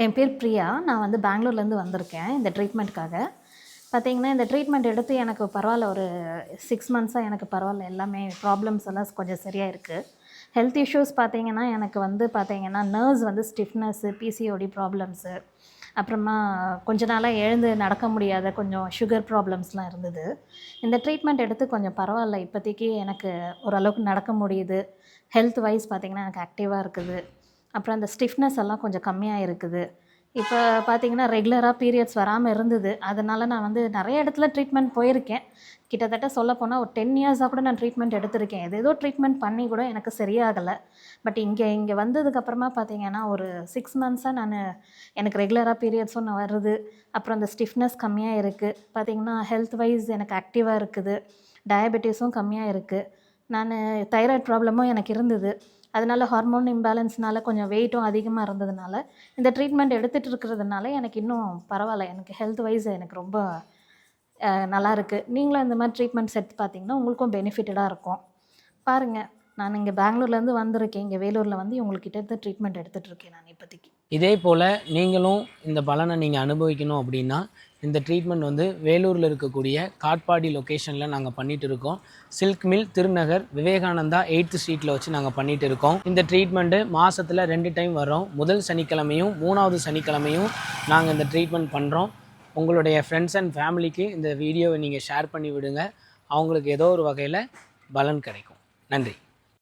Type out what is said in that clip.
என் பேர் பிரியா. நான் வந்து பெங்களூர்லேருந்து வந்திருக்கேன் இந்த ட்ரீட்மெண்ட்காக. பார்த்தீங்கன்னா, இந்த ட்ரீட்மெண்ட் எடுத்து எனக்கு பரவாயில்ல, ஒரு 6 மந்த்ஸாக எனக்கு பரவாயில்ல. எல்லாமே ப்ராப்ளம்ஸ் எல்லாம் கொஞ்சம் சரியா இருக்கு. ஹெல்த் இஷ்யூஸ் பார்த்தீங்கன்னா, எனக்கு வந்து பார்த்தீங்கன்னா, நர்வ்ஸ் வந்து ஸ்டிஃப்னஸ்ஸு, பிசிஓடி ப்ராப்ளம்ஸு, அப்புறமா கொஞ்ச நாளா எழுந்து நடக்க முடியாத கொஞ்சம் சுகர் ப்ராப்ளம்ஸ்லாம் இருந்தது. இந்த ட்ரீட்மெண்ட் எடுத்து கொஞ்சம் பரவாயில்ல. இப்போதைக்கு எனக்கு ஓரளவுக்கு நடக்க முடியுது. ஹெல்த் வைஸ் பார்த்தீங்கன்னா, எனக்கு ஆக்டிவா இருக்குது. அப்புறம் அந்த ஸ்டிஃப்னஸ் எல்லாம் கொஞ்சம் கம்மியா இருக்குது. இப்போ பார்த்தீங்கன்னா, ரெகுலரா பீரியட்ஸ் வராம இருந்தது. அதனால நான் வந்து நெறைய இடத்துல ட்ரீட்மெண்ட் போயிருக்கேன். கிட்டத்தட்ட சொல்லப்போனா ஒரு 10 இயர்ஸா கூட நான் ட்ரீட்மெண்ட் எடுத்திருக்கேன். ஏதேதோ ட்ரீட்மெண்ட் பண்ணி கூட எனக்கு சரியாகல. பட் இங்க வந்ததுக்கப்புறமா பார்த்தீங்கன்னா, ஒரு 6 மந்த்ஸா எனக்கு ரெகுலரா பீரியட்ஸும் வருது. அப்புறம் அந்த ஸ்டிஃப்னஸ் கம்மியா இருக்கு. பார்த்தீங்கன்னா, ஹெல்த் வைஸ் எனக்கு ஆக்டிவா இருக்குது. டயபெட்டிஸும் கம்மியா இருக்கு. நானு தைராய்ட் ப்ராப்ளமும் எனக்கு இருந்தது. அதனால ஹார்மோன் இம்பேலன்ஸ்னால கொஞ்சம் வெயிட்டும் அதிகமா இருந்ததுனால, இந்த ட்ரீட்மெண்ட் எடுத்துட்டு இருக்கிறதுனால எனக்கு இன்னும் பரவால்ல. எனக்கு ஹெல்த் வைஸ் எனக்கு ரொம்ப நல்லாயிருக்கு. நீங்களும் இந்த மாரி ட்ரீட்மெண்ட்ஸ் எடுத்து பார்த்தீங்கன்னா, உங்களுக்கும் பெனிஃபிட்டடா இருக்கும். பாருங்க, நான் இங்க பெங்களூர்லேருந்து வந்திருக்கேன். இங்க வேலூர்ல வந்து இவங்ககிட்ட இருந்து ட்ரீட்மெண்ட் எடுத்துட்டுருக்கேன் நான் இப்போதைக்கு. இதே போல் நீங்களும் இந்த பலனை நீங்கள் அனுபவிக்கணும் அப்படின்னா, இந்த ட்ரீட்மெண்ட் வந்து வேலூரில் இருக்கக்கூடிய காட்பாடி லொக்கேஷனில் நாங்கள் பண்ணிகிட்டு இருக்கோம். Silk mill, Thirunagar, Vivekananda 8th ஸ்ட்ரீட்டில் வச்சு நாங்கள் பண்ணிகிட்டு இருக்கோம். இந்த ட்ரீட்மெண்ட்டு மாதத்தில் 2 டைம் வரோம். முதல் சனிக்கிழமையும் 3வது சனிக்கிழமையும் நாங்கள் இந்த ட்ரீட்மெண்ட் பண்ணுறோம். உங்களுடைய ஃப்ரெண்ட்ஸ் அண்ட் ஃபேமிலிக்கு இந்த வீடியோவை நீங்கள் ஷேர் பண்ணி விடுங்க. அவங்களுக்கு ஏதோ ஒரு வகையில் பலன் கிடைக்கும். நன்றி.